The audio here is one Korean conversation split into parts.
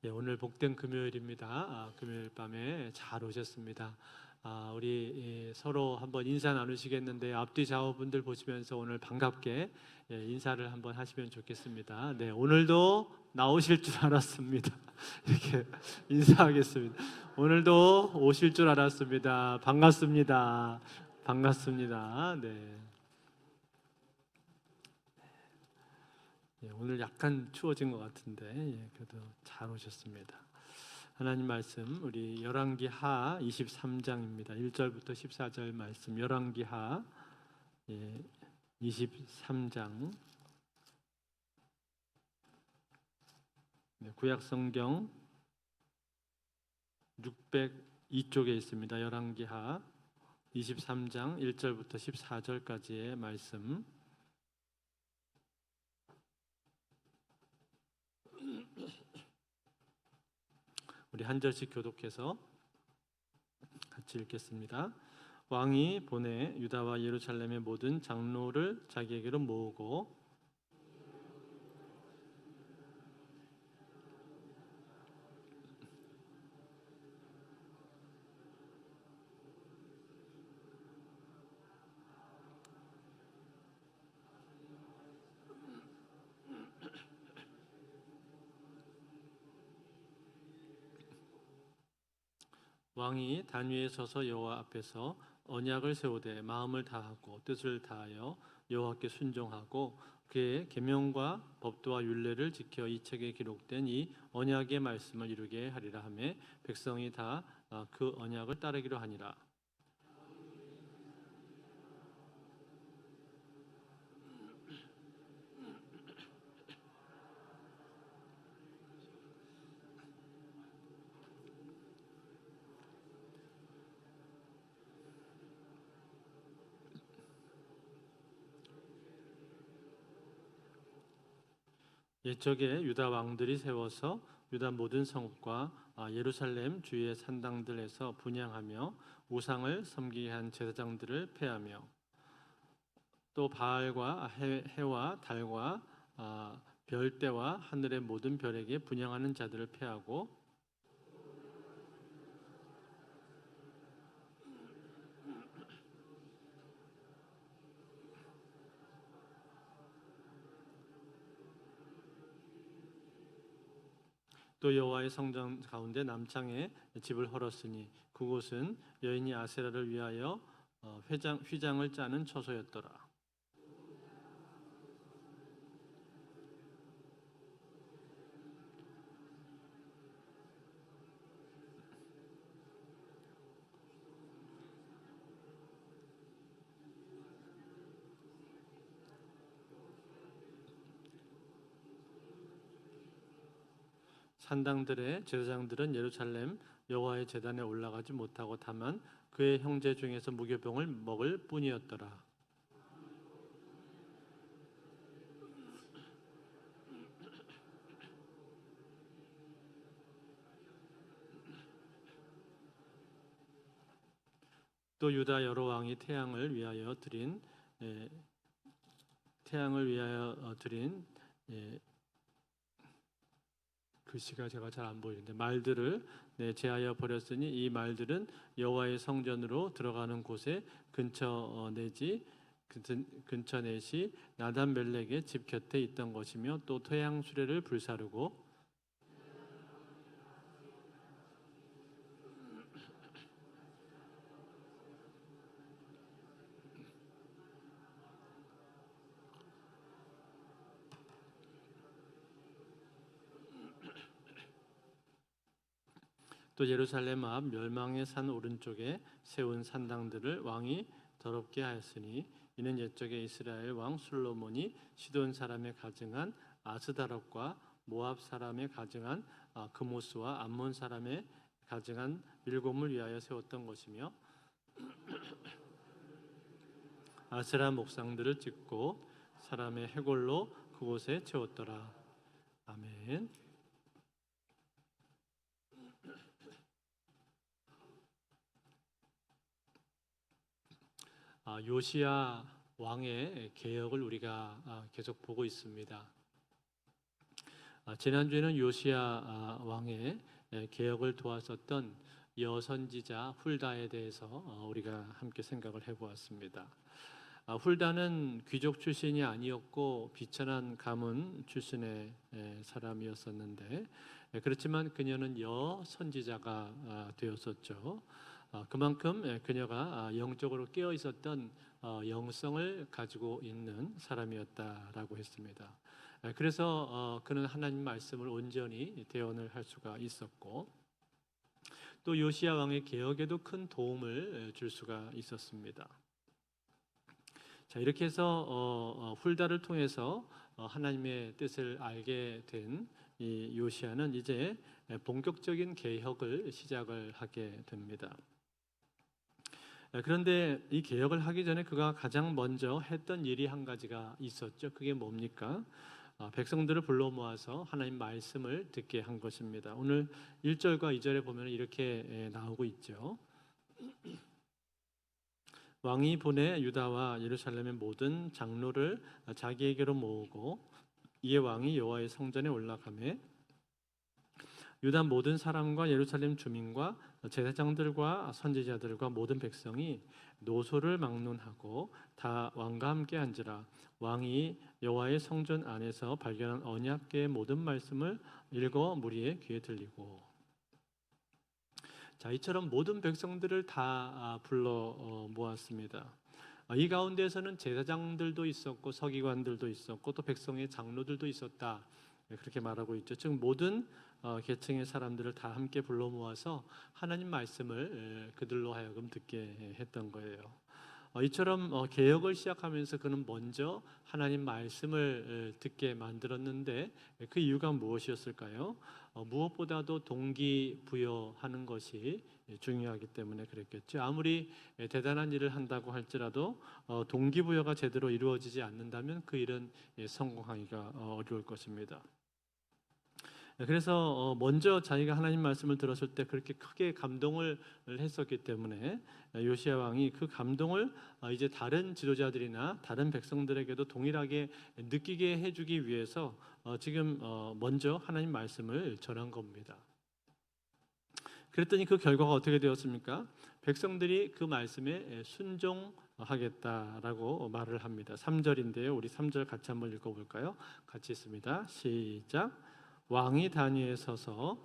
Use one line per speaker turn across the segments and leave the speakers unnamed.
오늘 복된 금요일입니다. 금요일 밤에 잘 오셨습니다. 우리 서로 한번 인사 나누시겠는데 앞뒤 좌우분들 보시면서 오늘 반갑게 인사를 한번 하시면 좋겠습니다. 네, 오늘도 나오실 줄 알았습니다. 이렇게 인사하겠습니다. 오늘도 오실 줄 알았습니다. 반갑습니다. 반갑습니다. 네. 오늘 약간 추워진 것 같은데 그래도 잘 오셨습니다. 하나님 말씀 우리 열왕기하 23장입니다. 1절부터 14절 말씀 열왕기하 23장 구약성경 602쪽에 있습니다. 열왕기하 23장 1절부터 14절까지의 말씀. 우리 한 절씩 교독해서 같이 읽겠습니다. 왕이 보내 유다와 예루살렘의 모든 장로를 자기에게로 모으고 왕이 단 위에 서서 여호와 앞에서 언약을 세우되 마음을 다하고 뜻을 다하여 여호와께 순종하고 그의 계명과 법도와 율례를 지켜 이 책에 기록된 이 언약의 말씀을 이루게 하리라 하매 백성이 다 그 언약을 따르기로 하니라. 옛적에 유다 왕들이 세워서 유다 모든 성읍과 예루살렘 주위의 산당들에서 분향하며 우상을 섬기게 한 제사장들을 폐하며 또 바알과 해와 달과 별대와 하늘의 모든 별에게 분향하는 자들을 폐하고 또 여호와의 성전 가운데 남창에 집을 헐었으니 그곳은 여인이 아세라를 위하여 휘장을 짜는 처소였더라. 산당들의 제사장들은 예루살렘 여호와의 제단에 올라가지 못하고 다만 그의 형제 중에서 무교병을 먹을 뿐이었더라. 또 유다 여러 왕이 태양을 위하여 드린 글씨가 제가 잘 안 보이는데 말들을 제하여 버렸으니 이 말들은 여호와의 성전으로 들어가는 곳에 근처 넷이 나단멜렉의 집 곁에 있던 것이며 또 태양 수레를 불사르고 또 예루살렘 앞 멸망의 산 오른쪽에 세운 산당들을 왕이 더럽게 하였으니 이는 옛적에 이스라엘 왕 솔로몬이 시돈 사람에 가증한 아스다롯과 모압 사람에 가증한 그모스와 암몬 사람에 가증한 밀곰을 위하여 세웠던 것이며 아세라 목상들을 찍고 사람의 해골로 그곳에 채웠더라. 아멘. 요시야 왕의 개혁을 우리가 계속 보고 있습니다. 지난주에는 요시야 왕의 개혁을 도왔었던 여선지자 훌다에 대해서 우리가 함께 생각을 해보았습니다. 훌다는 귀족 출신이 아니었고 비천한 가문 출신의 사람이었었는데, 그렇지만 그녀는 여선지자가 되었었죠. 그만큼 그녀가 영적으로 깨어 있었던 영성을 가지고 있는 사람이었다라고 했습니다. 그래서 그는 하나님 말씀을 온전히 대언을 할 수가 있었고, 또 요시야 왕의 개혁에도 큰 도움을 줄 수가 있었습니다. 자, 이렇게 해서 훌다를 통해서 하나님의 뜻을 알게 된 이 요시야는 이제 본격적인 개혁을 시작을 하게 됩니다. 그런데 이 개혁을 하기 전에 그가 가장 먼저 했던 일이 한 가지가 있었죠. 그게 뭡니까? 백성들을 불러 모아서 하나님 말씀을 듣게 한 것입니다. 오늘 1절과 2절에 보면 이렇게 나오고 있죠. 왕이 보내 유다와 예루살렘의 모든 장로를 자기에게로 모으고, 이에 왕이 여호와의 성전에 올라가매 유다 모든 사람과 예루살렘 주민과 제사장들과 선지자들과 모든 백성이 노소를 막론하고 다 왕과 함께 앉으라. 왕이 여호와의 성전 안에서 발견한 언약궤의 모든 말씀을 읽어 무리의 귀에 들리고. 자, 이처럼 모든 백성들을 다 불러 모았습니다. 이 가운데에서는 제사장들도 있었고 서기관들도 있었고 또 백성의 장로들도 있었다, 그렇게 말하고 있죠. 즉 모든 계층의 사람들을 다 함께 불러 모아서 하나님 말씀을 그들로 하여금 듣게 했던 거예요. 이처럼 개혁을 시작하면서 그는 먼저 하나님 말씀을 듣게 만들었는데, 그 이유가 무엇이었을까요? 무엇보다도 동기부여하는 것이 중요하기 때문에 그랬겠죠. 아무리 대단한 일을 한다고 할지라도 동기부여가 제대로 이루어지지 않는다면 그 일은 성공하기가 어려울 것입니다. 그래서 먼저 자기가 하나님 말씀을 들었을 때 그렇게 크게 감동을 했었기 때문에 요시야 왕이 그 감동을 이제 다른 지도자들이나 다른 백성들에게도 동일하게 느끼게 해주기 위해서 지금 먼저 하나님 말씀을 전한 겁니다. 그랬더니 그 결과가 어떻게 되었습니까? 백성들이 그 말씀에 순종하겠다라고 말을 합니다. 3절인데요. 우리 3절 같이 한번 읽어볼까요? 같이 있습니다. 시작. 왕이 단위에 서서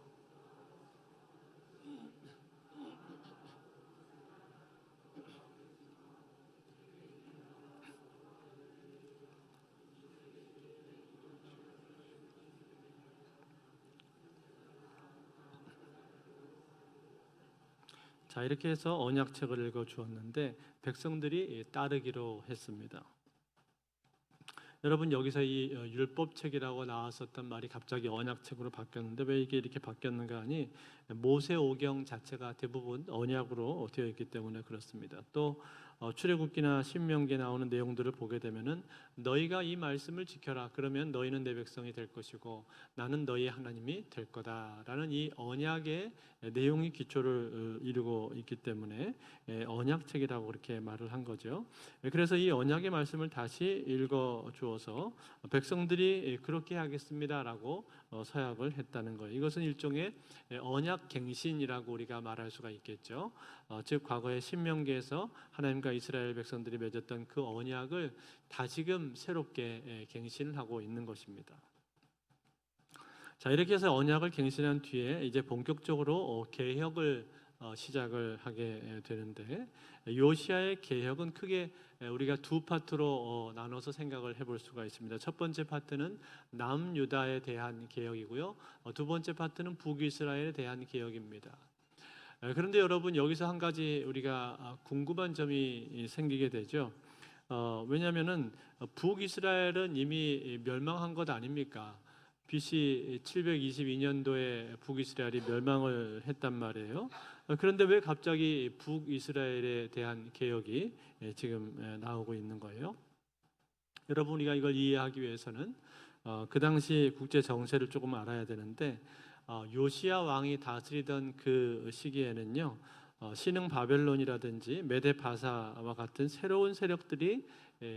자, 이렇게 해서 언약책을 읽어 주었는데 백성들이 따르기로 했습니다. 여러분, 여기서 이 율법책이라고 나왔었던 말이 갑자기 언약책으로 바뀌었는데 왜 이게 이렇게 바뀌었는가 하니, 모세오경 자체가 대부분 언약으로 되어 있기 때문에 그렇습니다. 또 출애굽기나 신명기에 나오는 내용들을 보게 되면은 너희가 이 말씀을 지켜라, 그러면 너희는 내 백성이 될 것이고 나는 너희의 하나님이 될 거다라는 이 언약의 내용이 기초를 이루고 있기 때문에 언약책이라고 그렇게 말을 한 거죠. 그래서 이 언약의 말씀을 다시 읽어 주어서 백성들이 그렇게 하겠습니다라고 서약을 했다는 거예요. 이것은 일종의 언약 갱신이라고 우리가 말할 수가 있겠죠. 즉 과거의 신명기에서 하나님과 이스라엘 백성들이 맺었던 그 언약을 다시금 새롭게 갱신을 하고 있는 것입니다. 자, 이렇게 해서 언약을 갱신한 뒤에 이제 본격적으로 개혁을 시작을 하게 되는데, 요시야의 개혁은 크게 우리가 두 파트로 나눠서 생각을 해볼 수가 있습니다. 첫 번째 파트는 남유다에 대한 개혁이고요. 두 번째 파트는 북이스라엘에 대한 개혁입니다. 그런데 여러분, 여기서 한 가지 우리가 궁금한 점이 생기게 되죠. 왜냐하면은 북이스라엘은 이미 멸망한 것 아닙니까? BC 722년도에 북이스라엘이 멸망을 했단 말이에요. 그런데 왜 갑자기 북이스라엘에 대한 개혁이 지금 나오고 있는 거예요? 여러분, 우리가 이걸 이해하기 위해서는 그 당시 국제 정세를 조금 알아야 되는데, 요시야 왕이 다스리던 그 시기에는요, 신흥 바벨론이라든지 메데 바사와 같은 새로운 세력들이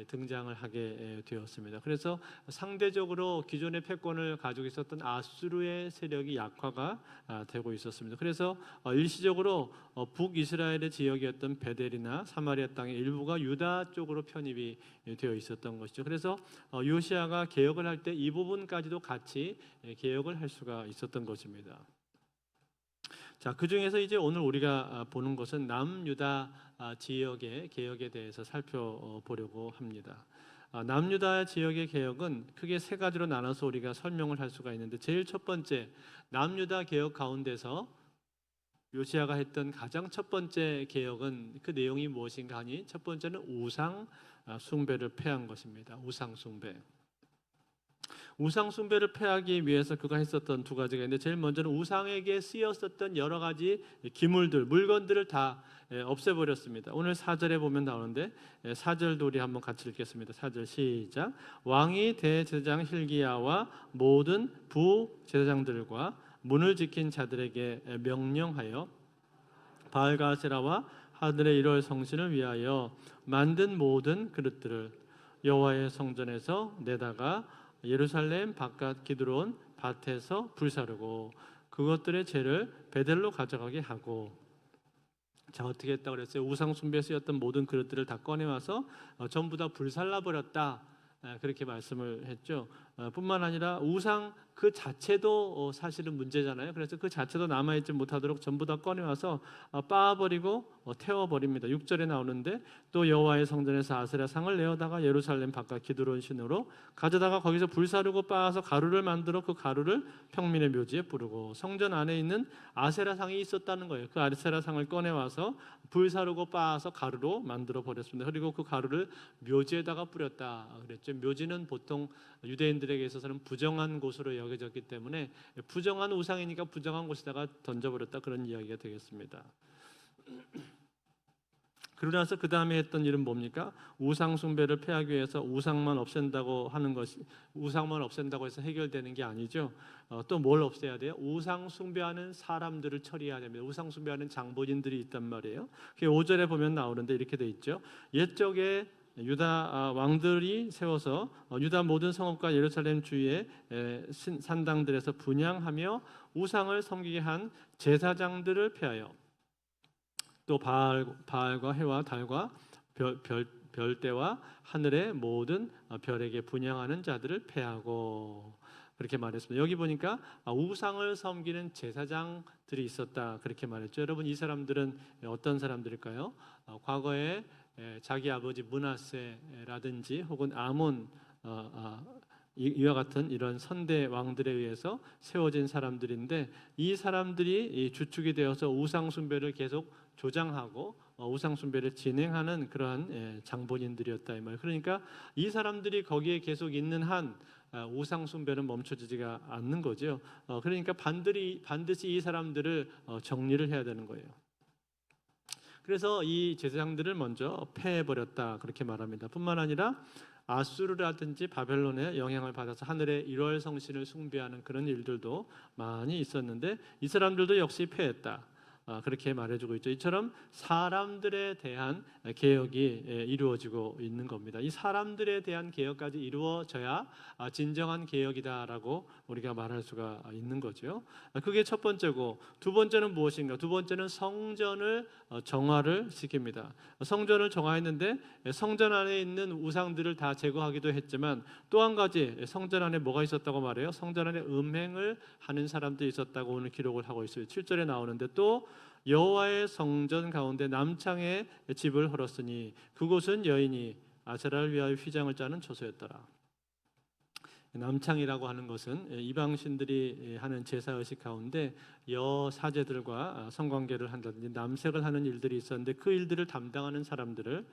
등장을 하게 되었습니다. 그래서 상대적으로 기존의 패권을 가지고 있었던 아수르의 세력이 약화가 되고 있었습니다. 그래서 일시적으로 북이스라엘의 지역이었던 베델이나 사마리아 땅의 일부가 유다 쪽으로 편입이 되어 있었던 것이죠. 그래서 요시아가 개혁을 할 때 이 부분까지도 같이 개혁을 할 수가 있었던 것입니다. 자, 그 중에서 이제 오늘 우리가 보는 것은 남유다 지역의 개혁에 대해서 살펴보려고 합니다. 남유다 지역의 개혁은 크게 세 가지로 나눠서 우리가 설명을 할 수가 있는데, 제일 첫 번째, 남유다 개혁 가운데서 요시아가 했던 가장 첫 번째 개혁은 그 내용이 무엇인가 하니, 첫 번째는 우상 숭배를 폐한 것입니다. 우상 숭배. 우상 숭배를 폐하기 위해서 그가 했었던 두 가지가 있는데, 제일 먼저는 우상에게 쓰였었던 여러 가지 기물들, 물건들을 다 없애버렸습니다. 오늘 4절에 보면 나오는데, 4절도 우리 한번 같이 읽겠습니다. 4절 시작. 왕이 대제사장 hil기야와 모든 부제사장들과 문을 지킨 자들에게 명령하여 바알과 아세라와 하늘의 1월 성신을 위하여 만든 모든 그릇들을 여호와의 성전에서 내다가 예루살렘 바깥 기드론 밭에서 불사르고 그것들의 죄를 베델로 가져가게 하고. 자, 어떻게 했다고 그랬어요? 우상 숭배에 쓰였던 모든 그릇들을 다 꺼내와서 전부 다 불살라 버렸다, 그렇게 말씀을 했죠. 뿐만 아니라 우상 그 자체도 사실은 문제잖아요. 그래서 그 자체도 남아있지 못하도록 전부 다 꺼내와서 빻아버리고 태워버립니다. 6절에 나오는데, 또 여호와의 성전에서 아세라 상을 내어다가 예루살렘 바깥 기드론 신으로 가져다가 거기서 불사르고 빻아서 가루를 만들어 그 가루를 평민의 묘지에 뿌르고. 성전 안에 있는 아세라 상이 있었다는 거예요. 그 아세라 상을 꺼내와서 불사르고 빻아서 가루로 만들어 버렸습니다. 그리고 그 가루를 묘지에다가 뿌렸다 그랬죠. 묘지는 보통 유대인들에게 있어서는 부정한 곳으로 여겨졌기 때문에 부정한 우상이니까 부정한 곳에다가 던져버렸다, 그런 이야기가 되겠습니다. 그러고 나서 그 다음에 했던 일은 뭡니까? 우상 숭배를 폐하기 위해서 우상만 없앤다고 하는 것이, 우상만 없앤다고 해서 해결되는 게 아니죠. 또 뭘 없애야 돼요? 우상 숭배하는 사람들을 처리해야 됩니다. 우상 숭배하는 장본인들이 있단 말이에요. 5절에 보면 나오는데 이렇게 돼 있죠. 옛적에 유다 왕들이 세워서 유다 모든 성읍과 예루살렘 주위의 산당들에서 분향하며 우상을 섬기게 한 제사장들을 폐하여, 또 바알과 해와 달과 별대와 하늘의 모든 별에게 분향하는 자들을 폐하고, 그렇게 말했습니다. 여기 보니까 우상을 섬기는 제사장들이 있었다, 그렇게 말했죠. 여러분, 이 사람들은 어떤 사람들일까요? 과거에 자기 아버지 므낫세라든지 혹은 아몬 이와 같은 이런 선대 왕들에 의해서 세워진 사람들인데, 이 사람들이 주축이 되어서 우상 숭배를 계속 조장하고 우상 숭배를 진행하는 그러한 장본인들이었다, 이 말. 그러니까 이 사람들이 거기에 계속 있는 한 우상 숭배는 멈춰지지가 않는 거죠. 그러니까 반드시 이 사람들을 정리를 해야 되는 거예요. 그래서 이 제사장들을 먼저 폐해버렸다, 그렇게 말합니다. 뿐만 아니라 아수르라든지 바벨론의 영향을 받아서 하늘의 1월 성신을 숭배하는 그런 일들도 많이 있었는데, 이 사람들도 역시 폐했다, 그렇게 말해주고 있죠. 이처럼 사람들에 대한 개혁이 이루어지고 있는 겁니다. 이 사람들에 대한 개혁까지 이루어져야 진정한 개혁이다라고 우리가 말할 수가 있는 거죠. 그게 첫 번째고, 두 번째는 무엇인가? 두 번째는 성전을 정화를 시킵니다. 성전을 정화했는데 성전 안에 있는 우상들을 다 제거하기도 했지만, 또 한 가지 성전 안에 뭐가 있었다고 말해요? 성전 안에 음행을 하는 사람들이 있었다고 오늘 기록을 하고 있어요. 7절에 나오는데, 또 여호와의 성전 가운데 남창에 집을 헐었으니 그곳은 여인이 아세라를 위하여 휘장을 짜는 처소였더라. 남창이라고 하는 것은 이방신들이 하는 제사의식 가운데 여사제들과 성관계를 한다든지 남색을 하는 일들이 있었는데, 그 일들을 담당하는 사람들을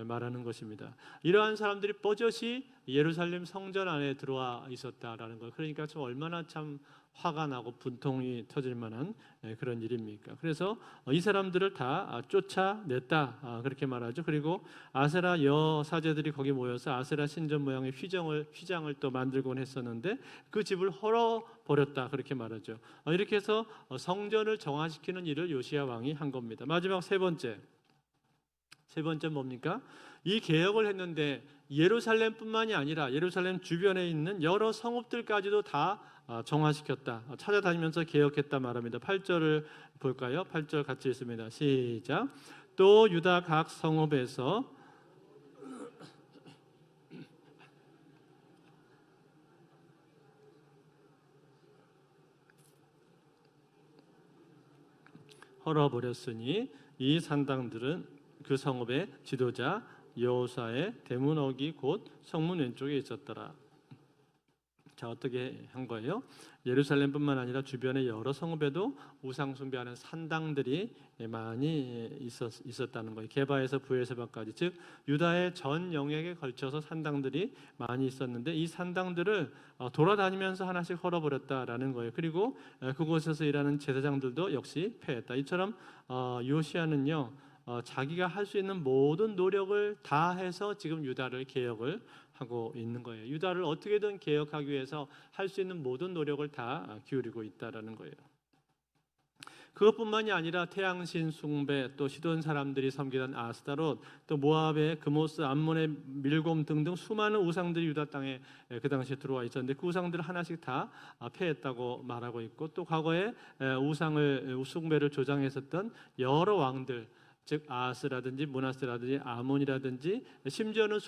말하는 것입니다. 이러한 사람들이 뻐젓이 예루살렘 성전 안에 들어와 있었다라는 것. 그러니까 좀 얼마나 참 화가 나고 분통이 터질 만한 그런 일입니까? 그래서 이 사람들을 다 쫓아냈다 그렇게 말하죠. 그리고 아세라 여사제들이 거기 모여서 아세라 신전 모양의 휘장을 또 만들곤 했었는데 그 집을 헐어버렸다 그렇게 말하죠. 이렇게 해서 성전을 정화시키는 일을 요시야 왕이 한 겁니다. 마지막 세 번째 뭡니까? 이 개혁을 했는데 예루살렘뿐만이 아니라 예루살렘 주변에 있는 여러 성읍들까지도 다 정화시켰다. 찾아다니면서 개혁했다 말합니다. 8절을 볼까요? 8절 같이 읽습니다. 시작. 또 유다 각 성읍에서 헐어버렸으니 이 산당들은 그 성읍의 지도자 여호사의 대문어기 곧 성문 왼쪽에 있었더라. 자, 어떻게 한 거예요? 예루살렘뿐만 아니라 주변의 여러 성읍에도 우상 숭배하는 산당들이 많이 있었다는 거예요. 게바에서 브에세바까지, 즉 유다의 전 영역에 걸쳐서 산당들이 많이 있었는데 이 산당들을 돌아다니면서 하나씩 헐어버렸다라는 거예요. 그리고 그곳에서 일하는 제사장들도 역시 패했다. 이처럼 요시야는요 자기가 할 수 있는 모든 노력을 다해서 지금 유다를 개혁을 하고 있는 거예요. 유다를 어떻게든 개혁하기 위해서 할 수 있는 모든 노력을 다 기울이고 있다라는 거예요. 그것뿐만이 아니라 태양신 숭배, 또 시돈 사람들이 섬기던 아스타롯, 또 모압의 금오스, 암몬의 밀곰 등등 수많은 우상들이 유다 땅에 그 당시에 들어와 있었는데 그 우상들을 하나씩 다 패했다고 말하고 있고, 또 과거에 우상을 숭배를 조장했었던 여러 왕들, 즉 아스라든지 므낫세라든지 아몬이라든지 심지어는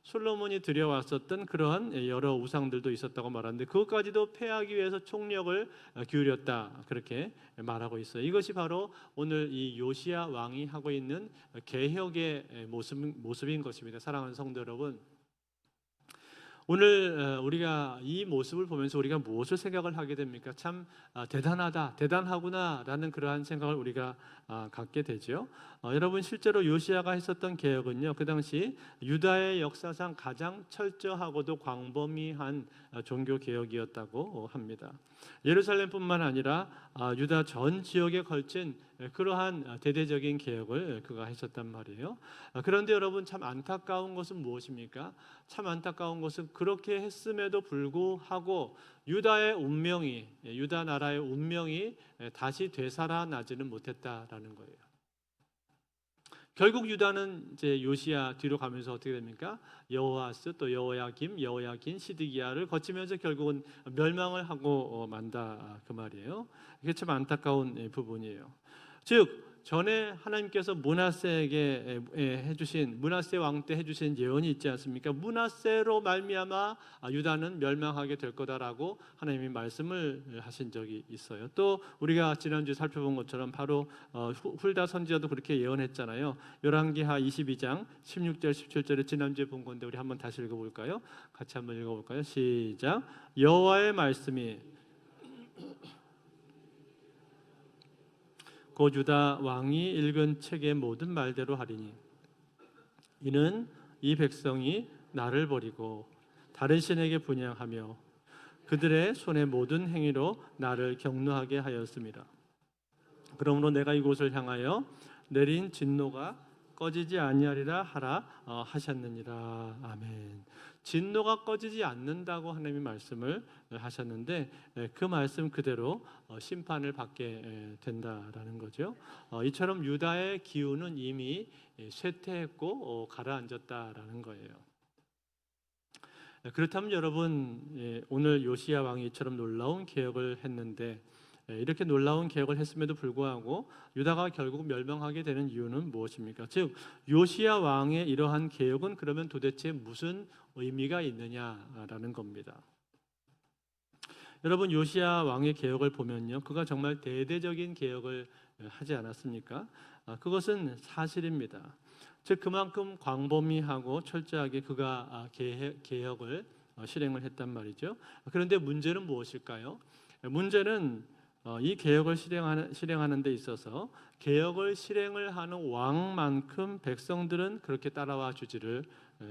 솔로몬이 들여왔었던 그러한 여러 우상들도 있었다고 말하는데 그것까지도 패하기 위해서 총력을 기울였다 그렇게 말하고 있어요. 이것이 바로 오늘 이 요시야 왕이 하고 있는 개혁의 모습인 것입니다. 사랑하는 성도 여러분, 오늘 우리가 이 모습을 보면서 우리가 무엇을 생각을 하게 됩니까? 참 대단하구나라는 그러한 생각을 우리가 갖게 되죠. 여러분, 실제로 요시야가 했었던 개혁은요, 그 당시 유다의 역사상 가장 철저하고도 광범위한 종교 개혁이었다고 합니다. 예루살렘뿐만 아니라 유다 전 지역에 걸친 그러한 대대적인 개혁을 그가 했었단 말이에요. 그런데 여러분, 참 안타까운 것은 무엇입니까? 참 안타까운 것은 그렇게 했음에도 불구하고 유다 나라의 운명이 다시 되살아나지는 못했다라는 거예요. 결국 유다는 이제 요시야 뒤로 가면서 어떻게 됩니까? 여호아스, 또 여호야긴, 시드기야를 거치면서 결국은 멸망을 하고 만다 그 말이에요. 이게 참 안타까운 부분이에요. 즉 전에 하나님께서 므낫세에게 므낫세 왕 때 해주신 예언이 있지 않습니까? 므낫세로 말미암아 유다는 멸망하게 될 거다라고 하나님이 말씀을 하신 적이 있어요. 또 우리가 지난주에 살펴본 것처럼 바로 훌다 선지자도 그렇게 예언했잖아요. 열왕기하 22장 16절 17절에 지난주에 본 건데 우리 한번 다시 읽어볼까요? 같이 한번 읽어볼까요? 시작. 여호와의 말씀이 곧 유다 왕이 읽은 책의 모든 말대로 하리니 이는 이 백성이 나를 버리고 다른 신에게 분향하며 그들의 손의 모든 행위로 나를 경노하게 하였습니다. 그러므로 내가 이곳을 향하여 내린 진노가 꺼지지 아니하리라 하라 하셨느니라. 아멘. 진노가 꺼지지 않는다고 하나님이 말씀을 하셨는데 그 말씀 그대로 심판을 받게 된다라는 거죠. 이처럼 유다의 기운은 이미 쇠퇴했고 가라앉았다라는 거예요. 그렇다면 여러분, 오늘 요시야 왕이 이처럼 놀라운 개혁을 했는데 이렇게 놀라운 개혁을 했음에도 불구하고 유다가 결국 멸망하게 되는 이유는 무엇입니까? 즉 요시야 왕의 이러한 개혁은 그러면 도대체 무슨 의미가 있느냐라는 겁니다. 여러분, 요시야 왕의 개혁을 보면요, 그가 정말 대대적인 개혁을 하지 않았습니까? 그것은 사실입니다. 즉 그만큼 광범위하고 철저하게 그가 개혁을 실행을 했단 말이죠. 그런데 문제는 무엇일까요? 문제는 이 개혁을 실행하는 데 있어서 개혁을 실행을 하는 왕만큼 백성들은 그렇게 따라와 주지를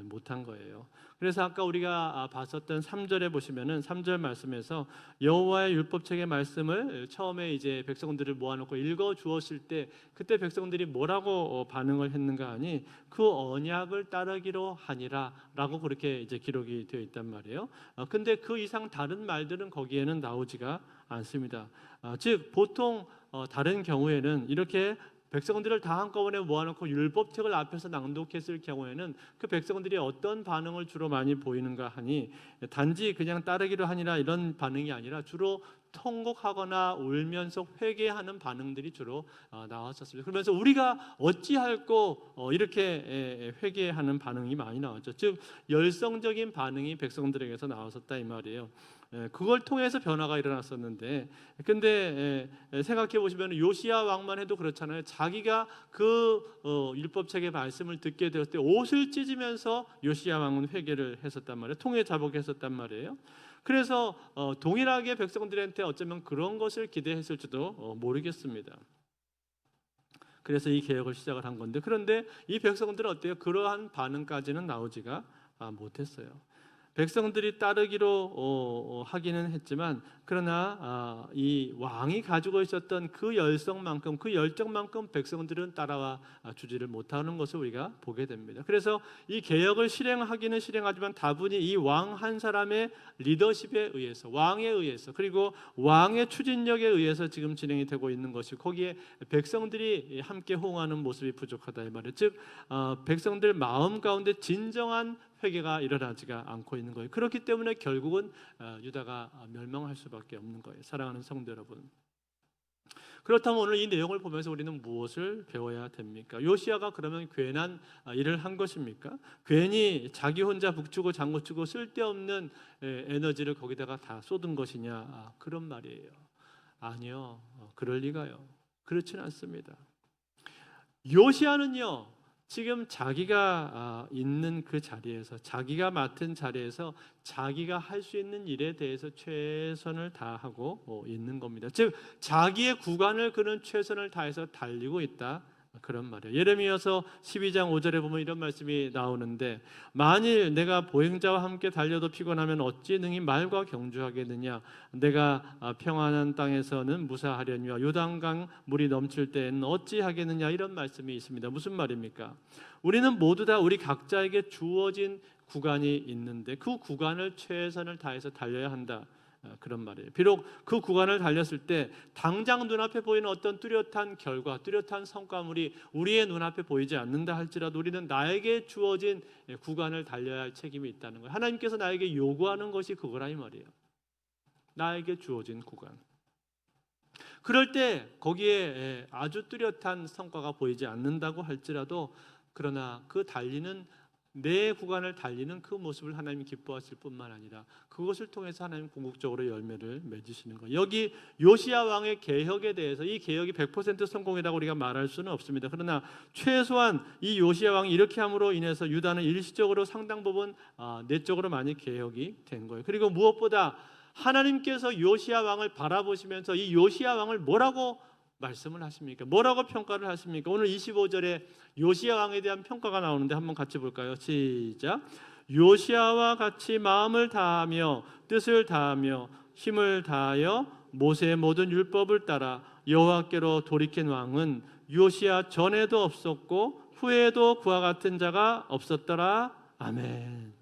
못한 거예요. 그래서 아까 우리가 봤었던 3절에 보시면은 3절 말씀에서 여호와의 율법책의 말씀을 처음에 이제 백성들을 모아놓고 읽어 주었을 때 그때 백성들이 뭐라고 반응을 했는가 하니 그 언약을 따르기로 하니라라고 그렇게 이제 기록이 되어 있단 말이에요. 근데 그 이상 다른 말들은 거기에는 나오지가 않습니다. 즉 보통 다른 경우에는 이렇게 백성들을 다 한꺼번에 모아놓고 율법책을 앞에서 낭독했을 경우에는 그 백성들이 어떤 반응을 주로 많이 보이는가 하니 단지 그냥 따르기로 하니라 이런 반응이 아니라 주로 통곡하거나 울면서 회개하는 반응들이 주로 나왔었습니다. 그러면서 우리가 어찌할꼬 이렇게 회개하는 반응이 많이 나왔죠. 즉 열성적인 반응이 백성들에게서 나왔었다 이 말이에요. 그걸 통해서 변화가 일어났었는데, 근데 생각해 보시면 요시야 왕만 해도 그렇잖아요. 자기가 그 율법책의 말씀을 듣게 되었을 때 옷을 찢으면서 요시야 왕은 회개를 했었단 말이에요. 통에 자복했었단 말이에요. 그래서 동일하게 백성들한테 어쩌면 그런 것을 기대했을지도 모르겠습니다. 그래서 이 개혁을 시작을 한 건데, 그런데 이 백성들은 어때요? 그러한 반응까지는 나오지가 못했어요. 백성들이 따르기로 하기는 했지만 그러나 이 왕이 가지고 있었던 그 열성만큼 그 열정만큼 백성들은 따라와 주지를 못하는 것을 우리가 보게 됩니다. 그래서 이 개혁을 실행하기는 실행하지만 다분히 이 왕 한 사람의 리더십에 의해서 왕에 의해서 그리고 왕의 추진력에 의해서 지금 진행이 되고 있는 것이 거기에 백성들이 함께 호응하는 모습이 부족하다 이 말이에요. 즉 백성들 마음 가운데 진정한 회개가 일어나지가 않고 있는 거예요. 그렇기 때문에 결국은 유다가 멸망할 수밖에 없는 거예요. 사랑하는 성도 여러분. 그렇다면 오늘 이 내용을 보면서 우리는 무엇을 배워야 됩니까? 요시야가 그러면 괜한 일을 한 것입니까? 괜히 자기 혼자 북치고 장구치고 쓸데없는 에너지를 거기다가 다 쏟은 것이냐? 그런 말이에요. 아니요. 그럴 리가요. 그렇지는 않습니다. 요시야는요. 지금 자기가 있는 그 자리에서 자기가 맡은 자리에서 자기가 할 수 있는 일에 대해서 최선을 다하고 있는 겁니다. 즉 자기의 구간을 그는 최선을 다해서 달리고 있다. 그런 말이에요. 예레미야서 12장 5절에 보면 이런 말씀이 나오는데 만일 내가 보행자와 함께 달려도 피곤하면 어찌 능히 말과 경주하겠느냐 내가 평안한 땅에서는 무사하려니와 요단강 물이 넘칠 때에는 어찌 하겠느냐 이런 말씀이 있습니다. 무슨 말입니까? 우리는 모두 다 우리 각자에게 주어진 구간이 있는데 그 구간을 최선을 다해서 달려야 한다. 그런 말이에요. 비록 그 구간을 달렸을 때 당장 눈앞에 보이는 어떤 뚜렷한 결과, 뚜렷한 성과물이 우리의 눈앞에 보이지 않는다 할지라도 우리는 나에게 주어진 구간을 달려야 할 책임이 있다는 거예요. 하나님께서 나에게 요구하는 것이 그거라 이 말이에요. 나에게 주어진 구간. 그럴 때 거기에 아주 뚜렷한 성과가 보이지 않는다고 할지라도 그러나 그 달리는 내 구간을 달리는 그 모습을 하나님이 기뻐하실 뿐만 아니라 그것을 통해서 하나님 궁극적으로 열매를 맺으시는 거예요. 여기 요시야 왕의 개혁에 대해서 이 개혁이 100% 성공이라고 우리가 말할 수는 없습니다. 그러나 최소한 이 요시야 왕이 이렇게 함으로 인해서 유다는 일시적으로 상당 부분 내적으로 많이 개혁이 된 거예요. 그리고 무엇보다 하나님께서 요시야 왕을 바라보시면서 이 요시야 왕을 뭐라고 말씀을 하십니까? 뭐라고 평가를 하십니까? 오늘 25절에 요시야 왕에 대한 평가가 나오는데 한번 같이 볼까요? 시작. 요시야와 같이 마음을 다하며 뜻을 다하며 힘을 다하여 모세의 모든 율법을 따라 여호와께로 돌이킨 왕은 요시야 전에도 없었고 후에도 그와 같은 자가 없었더라. 아멘.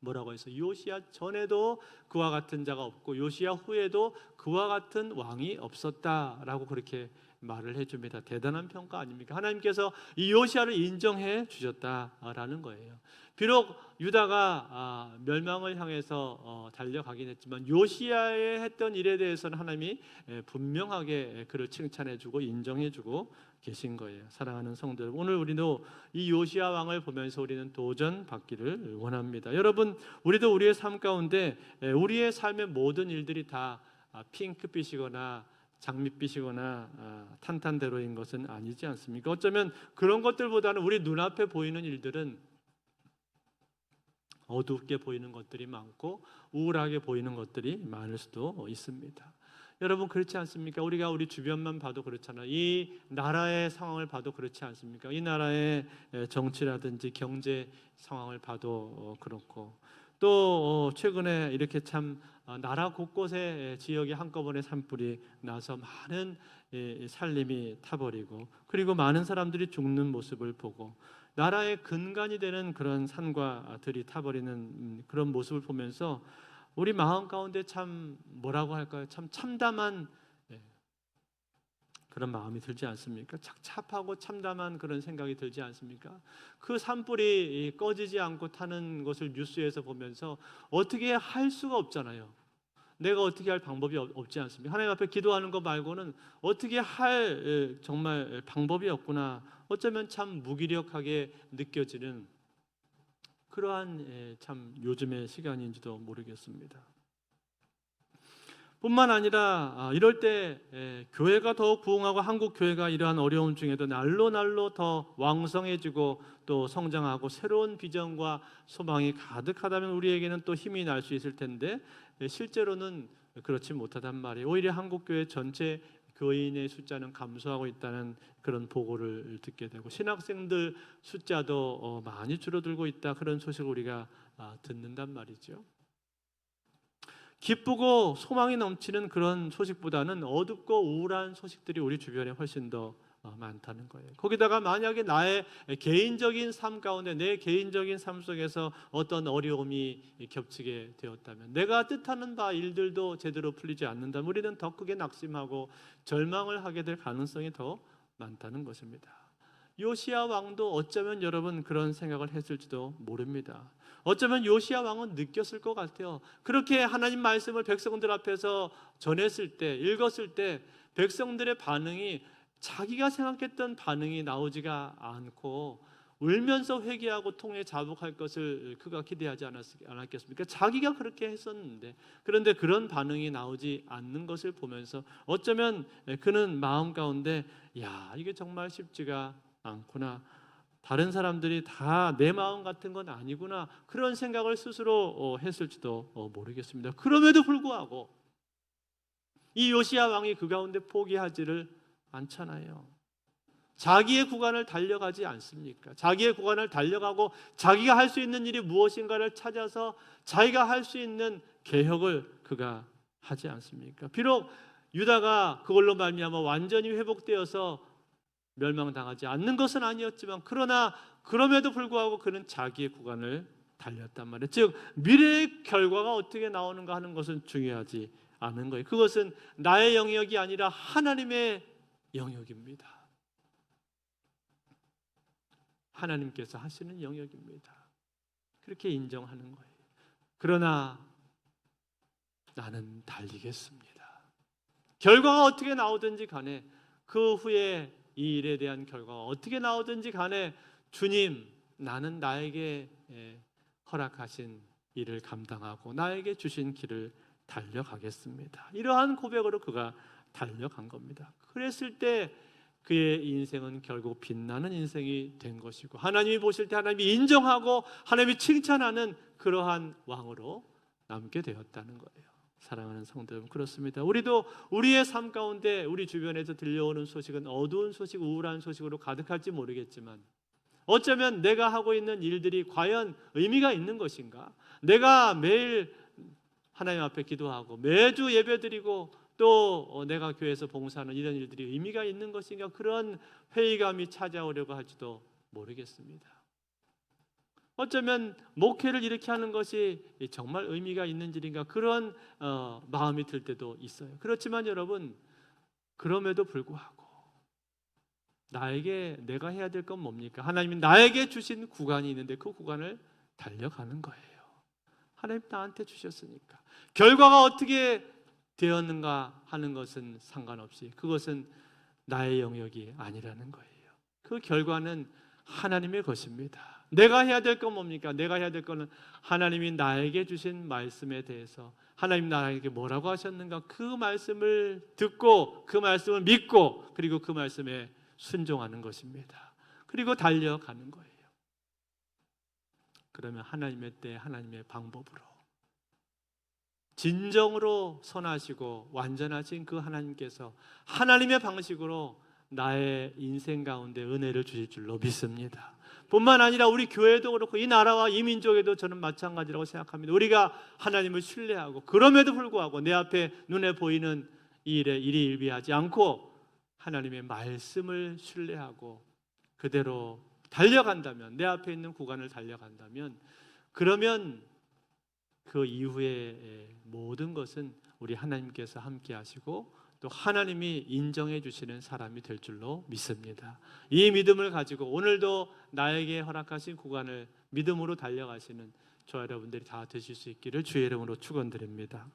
뭐라고 해서 요시야 전에도 그와 같은 자가 없고 요시야 후에도 그와 같은 왕이 없었다라고 그렇게 말을 해줍니다. 대단한 평가 아닙니까? 하나님께서 이 요시야를 인정해 주셨다라는 거예요. 비록 유다가 멸망을 향해서 달려가긴 했지만 요시야의 했던 일에 대해서는 하나님이 분명하게 그를 칭찬해주고 인정해주고 계신 거예요. 사랑하는 성도 여러분, 오늘 우리도 이 요시야 왕을 보면서 우리는 도전받기를 원합니다. 여러분, 우리도 우리의 삶 가운데 우리의 삶의 모든 일들이 다 핑크빛이거나 장밋빛이거나 탄탄대로인 것은 아니지 않습니까? 어쩌면 그런 것들보다는 우리 눈앞에 보이는 일들은 어둡게 보이는 것들이 많고 우울하게 보이는 것들이 많을 수도 있습니다. 여러분 그렇지 않습니까? 우리가 우리 주변만 봐도 그렇잖아요. 이 나라의 상황을 봐도 그렇지 않습니까? 이 나라의 정치라든지 경제 상황을 봐도 그렇고 또 최근에 이렇게 참 나라 곳곳에 지역이 한꺼번에 산불이 나서 많은 살림이 타버리고 그리고 많은 사람들이 죽는 모습을 보고 나라의 근간이 되는 그런 산과 들이 타버리는 그런 모습을 보면서 우리 마음 가운데 참 뭐라고 할까요? 참 참담한 그런 마음이 들지 않습니까? 착잡하고 참담한 그런 생각이 들지 않습니까? 그 산불이 꺼지지 않고 타는 것을 뉴스에서 보면서 어떻게 할 수가 없잖아요. 내가 어떻게 할 방법이 없지 않습니까? 하나님 앞에 기도하는 것 말고는 어떻게 할 정말 방법이 없구나. 어쩌면 참 무기력하게 느껴지는 그러한 참 요즘의 시간인지도 모르겠습니다. 뿐만 아니라 이럴 때 교회가 더욱 부흥하고 한국 교회가 이러한 어려움 중에도 날로 날로 더 왕성해지고 또 성장하고 새로운 비전과 소망이 가득하다면 우리에게는 또 힘이 날 수 있을 텐데 실제로는 그렇지 못하단 말이에요. 오히려 한국 교회 전체 교인의 숫자는 감소하고 있다는 그런 보고를 듣게 되고 신학생들 숫자도 많이 줄어들고 있다 그런 소식을 우리가 듣는단 말이죠. 기쁘고 소망이 넘치는 그런 소식보다는 어둡고 우울한 소식들이 우리 주변에 훨씬 더 많다는 거예요. 거기다가 만약에 나의 개인적인 삶 가운데 내 개인적인 삶 속에서 어떤 어려움이 겹치게 되었다면 내가 뜻하는 바 일들도 제대로 풀리지 않는다면 우리는 더 크게 낙심하고 절망을 하게 될 가능성이 더 많다는 것입니다. 요시야 왕도 어쩌면 여러분 그런 생각을 했을지도 모릅니다. 어쩌면 요시야 왕은 느꼈을 것 같아요. 그렇게 하나님 말씀을 백성들 앞에서 전했을 때, 읽었을 때 백성들의 반응이 자기가 생각했던 반응이 나오지가 않고 울면서 회개하고 통해 자복할 것을 그가 기대하지 않았겠습니까? 자기가 그렇게 했었는데 그런데 그런 반응이 나오지 않는 것을 보면서 어쩌면 그는 마음 가운데 야, 이게 정말 쉽지가 않구나. 다른 사람들이 다 내 마음 같은 건 아니구나. 그런 생각을 스스로 했을지도 모르겠습니다. 그럼에도 불구하고 이 요시야 왕이 그 가운데 포기하지를 않잖아요. 자기의 구간을 달려가지 않습니까? 자기의 구간을 달려가고 자기가 할 수 있는 일이 무엇인가를 찾아서 자기가 할 수 있는 개혁을 그가 하지 않습니까? 비록 유다가 그걸로 말미암아 완전히 회복되어서 멸망당하지 않는 것은 아니었지만 그러나 그럼에도 불구하고 그는 자기의 구간을 달렸단 말이에요. 즉 미래의 결과가 어떻게 나오는가 하는 것은 중요하지 않은 거예요. 그것은 나의 영역이 아니라 하나님의 영역입니다. 하나님께서 하시는 영역입니다. 그렇게 인정하는 거예요. 그러나 나는 달리겠습니다. 결과가 어떻게 나오든지 간에 그 후에 이 일에 대한 결과가 어떻게 나오든지 간에 주님, 나는 나에게 허락하신 일을 감당하고 나에게 주신 길을 달려가겠습니다. 이러한 고백으로 그가 달려간 겁니다. 그랬을 때 그의 인생은 결국 빛나는 인생이 된 것이고 하나님이 보실 때 하나님이 인정하고 하나님이 칭찬하는 그러한 왕으로 남게 되었다는 거예요. 사랑하는 성도 여러분, 그렇습니다. 우리도 우리의 삶 가운데 우리 주변에서 들려오는 소식은 어두운 소식, 우울한 소식으로 가득할지 모르겠지만 어쩌면 내가 하고 있는 일들이 과연 의미가 있는 것인가? 내가 매일 하나님 앞에 기도하고 매주 예배드리고 또 내가 교회에서 봉사하는 이런 일들이 의미가 있는 것인가? 그런 회의감이 찾아오려고 할지도 모르겠습니다. 어쩌면 목회를 이렇게 하는 것이 정말 의미가 있는 일인가? 그런 마음이 들 때도 있어요. 그렇지만 여러분, 그럼에도 불구하고 나에게 내가 해야 될 건 뭡니까? 하나님이 나에게 주신 구간이 있는데 그 구간을 달려가는 거예요. 하나님 나한테 주셨으니까. 결과가 어떻게 되었는가 하는 것은 상관없이 그것은 나의 영역이 아니라는 거예요. 그 결과는 하나님의 것입니다. 내가 해야 될 건 뭡니까? 내가 해야 될 거는 하나님이 나에게 주신 말씀에 대해서 하나님 나에게 뭐라고 하셨는가? 그 말씀을 듣고 그 말씀을 믿고 그리고 그 말씀에 순종하는 것입니다. 그리고 달려가는 거예요. 그러면 하나님의 때 하나님의 방법으로 진정으로 선하시고 완전하신 그 하나님께서 하나님의 방식으로 나의 인생 가운데 은혜를 주실 줄로 믿습니다. 뿐만 아니라 우리 교회도 그렇고 이 나라와 이 민족에도 저는 마찬가지라고 생각합니다. 우리가 하나님을 신뢰하고 그럼에도 불구하고 내 앞에 눈에 보이는 이 일에 일희일비하지 않고 하나님의 말씀을 신뢰하고 그대로 달려간다면, 내 앞에 있는 구간을 달려간다면, 그러면 그 이후에 모든 것은 우리 하나님께서 함께 하시고 또 하나님이 인정해 주시는 사람이 될 줄로 믿습니다. 이 믿음을 가지고 오늘도 나에게 허락하신 구간을 믿음으로 달려가시는 저와 여러분들이 다 되실 수 있기를 주의 이름으로 축원드립니다.